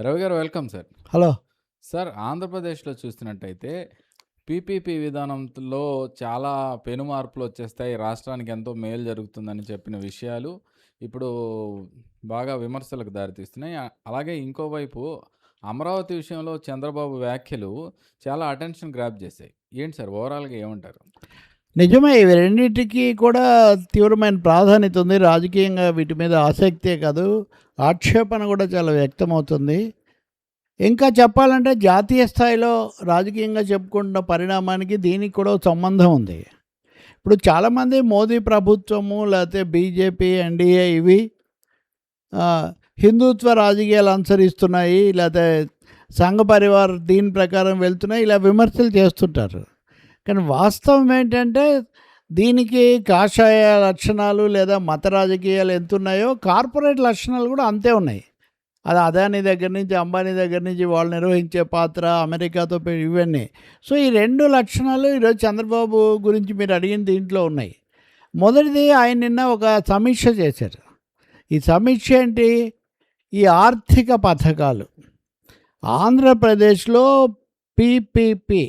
రవి గారు welcome sir. Hello. Sir ఆంధ్రప్రదేశ్‌లో చూస్తున్నట్టయితే పీపీపీ విధానంలో చాలా పెను మార్పులొచ్చేస్తాయి. రాష్ట్రానికి ఎంతో మేలు జరుగుతుందని చెప్పిన విషయాలు ఇప్పుడు బాగా విమర్శలకు దారితీస్తున్నాయి. అలాగే ఇంకోవైపు అమరావతి విషయంలో చంద్రబాబు వ్యాఖ్యలు చాలా అటెన్షన్ గ్రాబ్ చేశాయి. ఏంటి సార్ ఓవరాల్‌గా ఏమంటారు? నిజమే, ఇవి రెండింటికి కూడా తీవ్రమైన ప్రాధాన్యత ఉంది. రాజకీయంగా వీటి మీద ఆసక్తే కాదు, ఆక్షేపణ కూడా చాలా వ్యక్తమవుతుంది. ఇంకా చెప్పాలంటే జాతీయ స్థాయిలో రాజకీయంగా చెప్పుకుంటున్న పరిణామానికి దీనికి కూడా సంబంధం ఉంది. ఇప్పుడు చాలామంది మోదీ ప్రభుత్వము లేకపోతే బీజేపీ, ఎన్డీఏ ఇవి హిందుత్వ రాజకీయాలు అనుసరిస్తున్నాయి, లేకపోతే సంఘ పరివార్ దీని ప్రకారం వెళ్తున్నాయి, ఇలా విమర్శలు చేస్తుంటారు. కానీ వాస్తవం ఏంటంటే దీనికి కాషాయ లక్షణాలు లేదా మత రాజకీయాలు ఎంత ఉన్నాయో కార్పొరేట్ లక్షణాలు కూడా అంతే ఉన్నాయి. అది అదానీ దగ్గర నుంచి, అంబానీ దగ్గర నుంచి వాళ్ళు నిర్వహించే పాత్ర, అమెరికాతో ఇవన్నీ. సో ఈ రెండు లక్షణాలు ఈరోజు చంద్రబాబు గురించి మీరు అడిగిన దీంట్లో ఉన్నాయి. మొదటిది, ఆయన నిన్న ఒక సమీక్ష చేశారు. ఈ సమీక్ష ఏంటి? ఈ ఆర్థిక పథకాలు ఆంధ్రప్రదేశ్లో పీపీపీ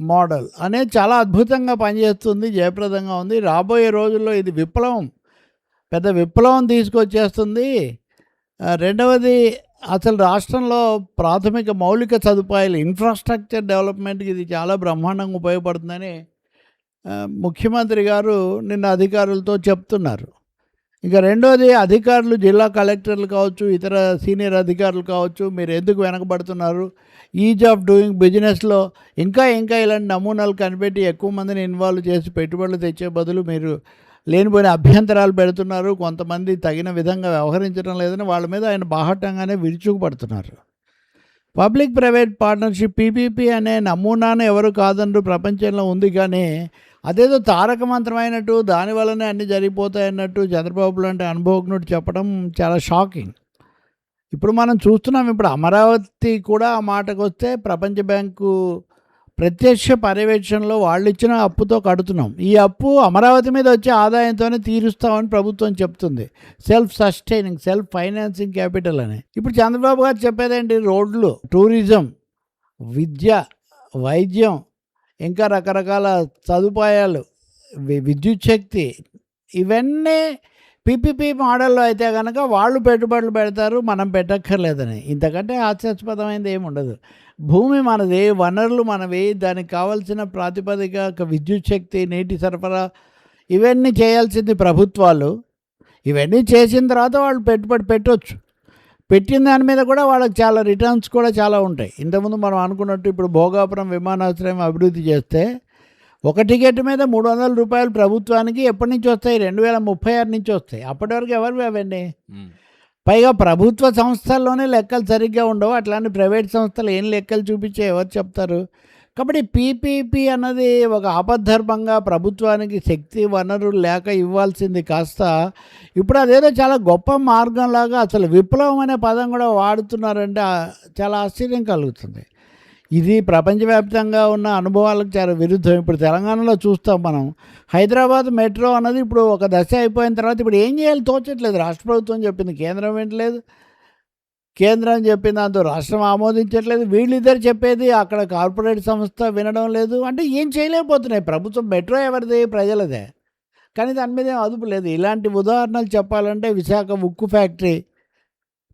మోడల్ అనేది చాలా అద్భుతంగా పనిచేస్తుంది, జయప్రదంగా ఉంది. రాబోయే రోజుల్లో ఇది పెద్ద విప్లవం తీసుకొచ్చేస్తుంది. రెండవది, అసలు రాష్ట్రంలో ప్రాథమిక మౌలిక సదుపాయాలు, ఇన్ఫ్రాస్ట్రక్చర్ డెవలప్మెంట్కి ఇది చాలా బ్రహ్మాండంగా ఉపయోగపడుతుందని ముఖ్యమంత్రి గారు నిన్న అధికారులతో చెప్తున్నారు. ఇంకా రెండోది, అధికారులు, జిల్లా కలెక్టర్లు కావచ్చు, ఇతర సీనియర్ అధికారులు కావచ్చు, మీరు ఎందుకు వెనకబడుతున్నారు, ఈజ్ ఆఫ్ డూయింగ్ బిజినెస్లో ఇంకా ఇలాంటి నమూనాలు కనిపెట్టి ఎక్కువ మందిని ఇన్వాల్వ్ చేసి పెట్టుబడులు తెచ్చే బదులు మీరు లేనిపోయిన అభ్యంతరాలు పెడుతున్నారు, కొంతమంది తగిన విధంగా వ్యవహరించడం లేదని వాళ్ళ మీద ఆయన బాహటంగానే విరుచుకుపడుతున్నారు. పబ్లిక్ ప్రైవేట్ పార్ట్నర్షిప్ పీపీపీ అనే నమూనాను ఎవరు కాదనరు, ప్రపంచంలో ఉంది. కానీ అదేదో తారక మంత్రమైనట్టు దానివల్లనే అన్నీ జరిగిపోతాయన్నట్టు చంద్రబాబు లాంటి అనుభవజ్ఞుడు చెప్పడం చాలా షాకింగ్. ఇప్పుడు మనం చూస్తున్నాం, ఇప్పుడు అమరావతి కూడా ఆ మాటకు వస్తే ప్రపంచ బ్యాంకు ప్రత్యక్ష పర్యవేక్షణలో వాళ్ళు ఇచ్చిన అప్పుతో కడుతున్నాం. ఈ అప్పు అమరావతి మీద వచ్చే ఆదాయంతోనే తీరుస్తామని ప్రభుత్వం చెప్తుంది. Self sustaining, self financing capital అని. ఇప్పుడు చంద్రబాబు గారు చెప్పేదేంటి? రోడ్లు, టూరిజం, విద్య, వైద్యం, ఇంకా రకరకాల సదుపాయాలు, విద్యుత్ శక్తి, ఇవన్నీ పీపీపీ మోడల్లో అయితే కనుక వాళ్ళు పెట్టుబడులు పెడతారు, మనం పెట్టక్కర్లేదని. ఇంతకంటే హాస్యాస్పదమైనది ఏమి ఉండదు. భూమి మనది, వనరులు మనవి, దానికి కావాల్సిన ప్రాతిపదిక విద్యుత్ శక్తి, నీటి సరఫరా, ఇవన్నీ చేయాల్సింది ప్రభుత్వాలు. ఇవన్నీ చేసిన తర్వాత వాళ్ళు పెట్టుబడి పెట్టవచ్చు. పెట్టిన దాని మీద కూడా వాళ్ళకి చాలా రిటర్న్స్ కూడా చాలా ఉంటాయి. ఇంతకుముందు మనం అనుకున్నట్టు ఇప్పుడు భోగాపురం విమానాశ్రయం అభివృద్ధి చేస్తే ఒక టికెట్ మీద 300 రూపాయలు ప్రభుత్వానికి ఎప్పటి నుంచి వస్తాయి? 2036 నుంచి వస్తాయి. అప్పటి వరకు ఎవరు అవన్నీ? పైగా ప్రభుత్వ సంస్థల్లోనే లెక్కలు సరిగ్గా ఉండవు, అట్లాంటి ప్రైవేట్ సంస్థలు ఏం లెక్కలు చూపించే ఎవరు చెప్తారు? కాబట్టి పీపీపీ అన్నది ఒక ఆపద్ధర్మంగా ప్రభుత్వానికి శక్తి వనరులు లేక ఇవ్వాల్సింది కాస్త ఇప్పుడు అదేదో చాలా గొప్ప మార్గంలాగా, అసలు విప్లవం అనే పదం కూడా వాడుతున్నారంటే చాలా ఆశ్చర్యం కలుగుతుంది. ఇది ప్రపంచవ్యాప్తంగా ఉన్న అనుభవాలకు చాలా విరుద్ధం. ఇప్పుడు తెలంగాణలో చూస్తాం మనం, హైదరాబాద్ మెట్రో అన్నది ఇప్పుడు ఒక దశ అయిపోయిన తర్వాత ఇప్పుడు ఏం చేయాలి తోచట్లేదు. రాష్ట్ర ప్రభుత్వం చెప్పింది కేంద్రం వింటలేదు, కేంద్రం చెప్పిన దాంతో రాష్ట్రం ఆమోదించట్లేదు, వీళ్ళిద్దరు చెప్పేది అక్కడ కార్పొరేట్ సంస్థ వినడం లేదు. అంటే ఏం చేయలేకపోతున్నాయి. ప్రభుత్వం మెట్రో ఎవరిది? ప్రజలదే. కానీ దాని మీద ఏం అదుపు లేదు. ఇలాంటి ఉదాహరణలు చెప్పాలంటే విశాఖ ఉక్కు ఫ్యాక్టరీ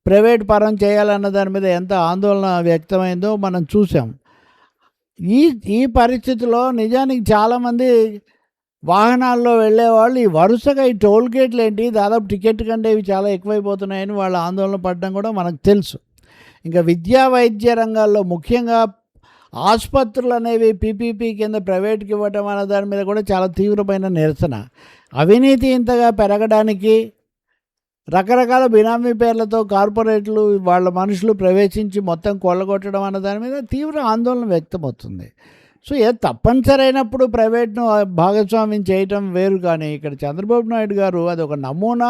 ప్రైవేట్ పరం చేయాలన్న దాని మీద ఎంత ఆందోళన వ్యక్తమైందో మనం చూసాం. ఈ పరిస్థితిలో నిజానికి చాలామంది వాహనాల్లో వెళ్ళేవాళ్ళు ఈ వరుసగా ఈ టోల్ గేట్లు ఏంటి, దాదాపు టికెట్ కంటే ఇవి చాలా ఎక్కువైపోతున్నాయని వాళ్ళ ఆందోళన పడడం కూడా మనకు తెలుసు. ఇంకా విద్యా వైద్య రంగాల్లో ముఖ్యంగా ఆసుపత్రులు అనేవి పీపీపీ కింద ప్రైవేట్కి ఇవ్వటం అనే దాని మీద కూడా చాలా తీవ్రమైన నిరసన. అవినీతి ఇంతగా పెరగడానికి రకరకాల బినామీ పేర్లతో కార్పొరేట్లు వాళ్ళ మనుషులు ప్రవేశించి మొత్తం కొల్లగొట్టడం అన్న దాని మీద తీవ్ర ఆందోళన వ్యక్తమవుతుంది. సో తప్పనిసరి అయినప్పుడు ప్రైవేట్ను భాగస్వామ్యం చేయటం వేరు. కానీ ఇక్కడ చంద్రబాబు నాయుడు గారు అది ఒక నమూనా,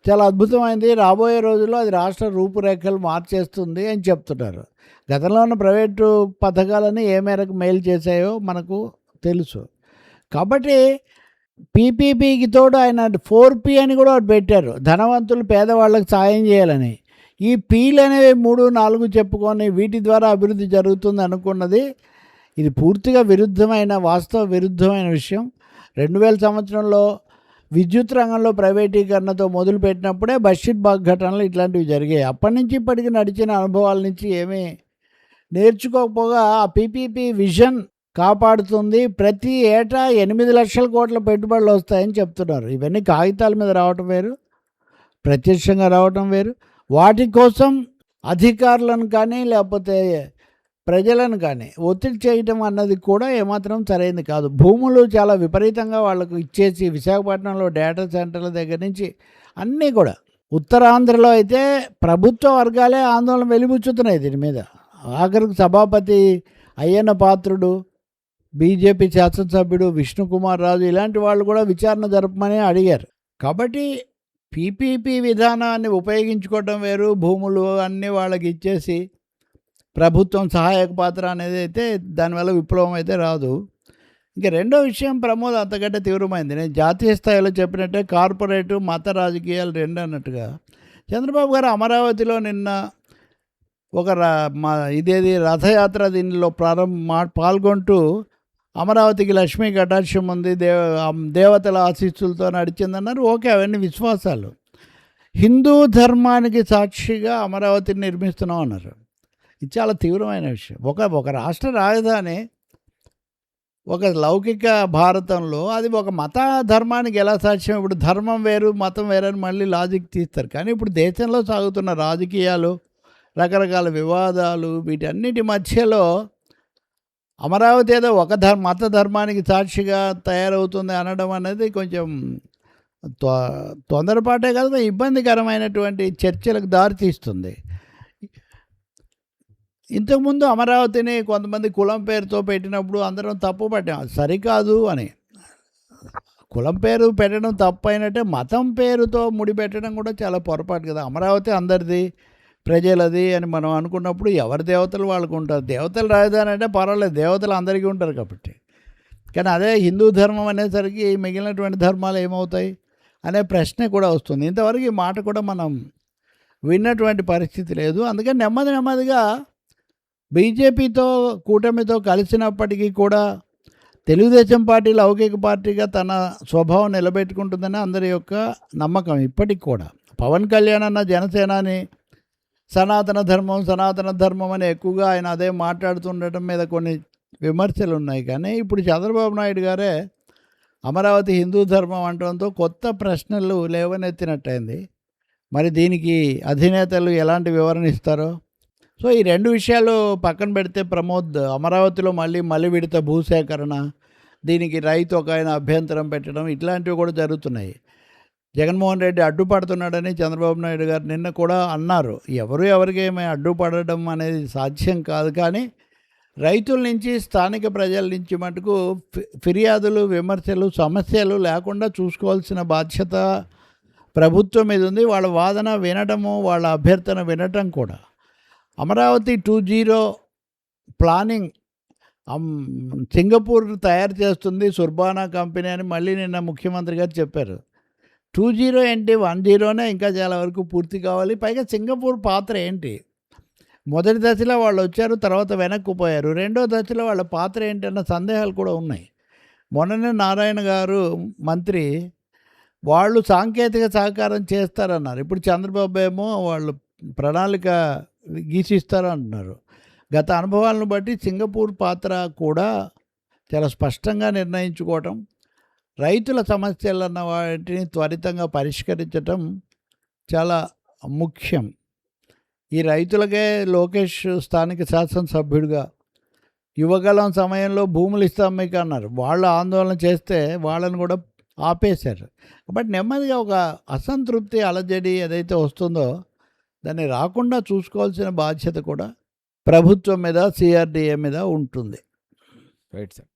చాలా అద్భుతమైంది, రాబోయే రోజుల్లో అది రాష్ట్ర రూపురేఖలు మార్చేస్తుంది అని చెప్తున్నారు. గతంలో ఉన్న ప్రైవేటు పథకాలని ఏ మేరకు మేలు చేశాయో మనకు తెలుసు. కాబట్టి పీపీపీకి తోడు ఆయన 4P అని కూడా ఒకటి పెట్టారు, ధనవంతులు పేదవాళ్ళకి సాయం చేయాలని. ఈ పీలు అనేవి 3, 4 చెప్పుకొని వీటి ద్వారా అభివృద్ధి జరుగుతుంది అనుకున్నది ఇది పూర్తిగా విరుద్ధమైన, వాస్తవ విరుద్ధమైన విషయం. 2000 సంవత్సరంలో విద్యుత్ రంగంలో ప్రైవేటీకరణతో మొదలుపెట్టినప్పుడే బషీర్బాగ్ ఘటనలు ఇట్లాంటివి జరిగాయి. అప్పటి నుంచి ఇప్పటికి నడిచిన అనుభవాల నుంచి ఏమీ నేర్చుకోకపోగా ఆ పీపీపీ విజన్ కాపాడుతుంది. ప్రతి ఏటా 8 లక్షల కోట్ల పెట్టుబడులు వస్తాయని చెప్తున్నారు. ఇవన్నీ కాగితాల మీద రావటం వేరు, ప్రత్యక్షంగా రావటం వేరు. వాటి కోసం అధికారులను కానీ లేకపోతే ప్రజలను కానీ ఒత్తిడి చేయటం అన్నది కూడా ఏమాత్రం సరైనది కాదు. భూములు చాలా విపరీతంగా వాళ్ళకు ఇచ్చేసి విశాఖపట్నంలో డేటా సెంటర్ల దగ్గర నుంచి అన్నీ కూడా, ఉత్తరాంధ్రలో అయితే ప్రభుత్వ వర్గాలే ఆందోళన వెలిబుచ్చుతున్నాయి దీని మీద. ఆఖరికి సభాపతి అయ్యన్న పాత్రుడు, బీజేపీ శాసనసభ్యుడు విష్ణుకుమార్ రాజు ఇలాంటి వాళ్ళు కూడా విచారణ జరపమని అడిగారు. కాబట్టి పీపీపీ విధానాన్ని ఉపయోగించుకోవడం వేరు, భూములు అన్నీ వాళ్ళకి ఇచ్చేసి ప్రభుత్వం సహాయక పాత్ర అనేది అయితే దానివల్ల విప్లవం అయితే రాదు. ఇంకా రెండో విషయం ప్రమోద్ అంతకంటే తీవ్రమైంది. నేను జాతీయ స్థాయిలో చెప్పినట్టే కార్పొరేటు మత రాజకీయాలు రెండు అన్నట్టుగా చంద్రబాబు గారు అమరావతిలో నిన్న ఒక ఇదేది రథయాత్ర దీనిలో పాల్గొంటూ అమరావతికి లక్ష్మీ కటాక్షం ఉంది, దేవతల ఆశీస్సులతో నడిచిందన్నారు. ఓకే, అవన్నీ విశ్వాసాలు. హిందూ ధర్మానికి సాక్షిగా అమరావతిని నిర్మిస్తున్నాం అన్నారు. ఇది చాలా తీవ్రమైన విషయం. ఒక రాష్ట్ర రాజధాని ఒక లౌకిక భారతంలో అది ఒక మత ధర్మానికి ఎలా సాధ్యం? ఇప్పుడు ధర్మం వేరు మతం వేరని మళ్ళీ లాజిక్ తీస్తారు. కానీ ఇప్పుడు దేశంలో సాగుతున్న రాజకీయాలు, రకరకాల వివాదాలు, వీటన్నిటి మధ్యలో అమరావతి ఏదో ఒక మత ధర్మానికి సాక్షిగా తయారవుతుంది అనడం అనేది కొంచెం తొందరపాటే కాదు, ఇబ్బందికరమైనటువంటి చర్చలకు దారితీస్తుంది. ఇంతకుముందు అమరావతిని కొంతమంది కులం పేరుతో పెట్టినప్పుడు అందరం తప్పు పట్టాం, సరికాదు అని. కులం పేరు పెట్టడం తప్పు అయినట్టే మతం పేరుతో ముడిపెట్టడం కూడా చాలా పొరపాటు కదా. అమరావతి అందరిది, ప్రజలది అని మనం అనుకున్నప్పుడు ఎవరి దేవతలు వాళ్ళకు ఉంటారు. దేవతల రాజధాని అంటే పర్వాలేదు, దేవతలు అందరికీ ఉంటారు కాబట్టి. కానీ అదే హిందూ ధర్మం అనేసరికి మిగిలినటువంటి ధర్మాలు ఏమవుతాయి అనే ప్రశ్న కూడా వస్తుంది. ఇంతవరకు ఈ మాట కూడా మనం విన్నటువంటి పరిస్థితి లేదు. అందుకని నెమ్మదిగా బీజేపీతో కూటమితో కలిసినప్పటికీ కూడా తెలుగుదేశం పార్టీ లౌకిక పార్టీగా తన స్వభావం నిలబెట్టుకుంటుందని అందరి యొక్క నమ్మకం ఇప్పటికి కూడా. పవన్ కళ్యాణ్ అన్న జనసేనాని సనాతన ధర్మం అని ఎక్కువగా ఆయన అదే మాట్లాడుతుండటం మీద కొన్ని విమర్శలు ఉన్నాయి. కానీ ఇప్పుడు చంద్రబాబు నాయుడు గారే అమరావతి హిందూ ధర్మం అంటంతో కొత్త ప్రశ్నలు లేవనెత్తినట్టయింది. మరి దీనికి అధినేతలు ఎలాంటి వివరణ ఇస్తారో. సో ఈ రెండు విషయాలు పక్కన పెడితే ప్రమోద్, అమరావతిలో మళ్ళీ విడత భూసేకరణ, దీనికి రైతు ఒక ఆయన అభ్యంతరం పెట్టడం, ఇట్లాంటివి కూడా జరుగుతున్నాయి. జగన్మోహన్ రెడ్డి అడ్డుపడుతున్నాడని చంద్రబాబు నాయుడు గారు నిన్న కూడా అన్నారు. ఎవరికేమీ అడ్డుపడడం అనేది సాధ్యం కాదు. కానీ రైతుల నుంచి, స్థానిక ప్రజల నుంచి మటుకు ఫిర్యాదులు, విమర్శలు, సమస్యలు లేకుండా చూసుకోవాల్సిన బాధ్యత ప్రభుత్వం మీద ఉంది. వాళ్ళ వాదన వినటము, వాళ్ళ అభ్యర్థన వినటం కూడా. అమరావతి 2.0 ప్లానింగ్ సింగపూర్ తయారు చేస్తుంది సుర్బానా కంపెనీ అని మళ్ళీ నిన్న ముఖ్యమంత్రి గారు చెప్పారు. 2.0 ఏంటి, 1.0నే ఇంకా చాలా వరకు పూర్తి కావాలి. పైగా సింగపూర్ పాత్ర ఏంటి? మొదటి దశలో వాళ్ళు వచ్చారు, తర్వాత వెనక్కు పోయారు. రెండో దశలో వాళ్ళ పాత్ర ఏంటన్న సందేహాలు కూడా ఉన్నాయి. మొన్ననే నారాయణ గారు మంత్రి వాళ్ళు సాంకేతిక సహకారం చేస్తారన్నారు. ఇప్పుడు చంద్రబాబు ఏమో వాళ్ళు ప్రణాళిక గీసిస్తారు అంటున్నారు. గత అనుభవాలను బట్టి సింగపూర్ పాత్ర కూడా చాలా స్పష్టంగా నిర్ణయించుకోవటం, రైతుల సమస్యలన్న వాటిని త్వరితంగా పరిష్కరించటం చాలా ముఖ్యం. ఈ రైతులకే లోకేష్ స్థానిక శాసనసభ్యుడిగా యువగలం సమయంలో భూములు ఇస్తాం మీకు అన్నారు. వాళ్ళు ఆందోళన చేస్తే వాళ్ళని కూడా ఆపేశారు. కాబట్టి నెమ్మదిగా ఒక అసంతృప్తి, అలజడి ఏదైతే వస్తుందో దాన్ని రాకుండా చూసుకోవాల్సిన బాధ్యత కూడా ప్రభుత్వం మీద, సిఆర్డీఏ మీద ఉంటుంది. Right sir.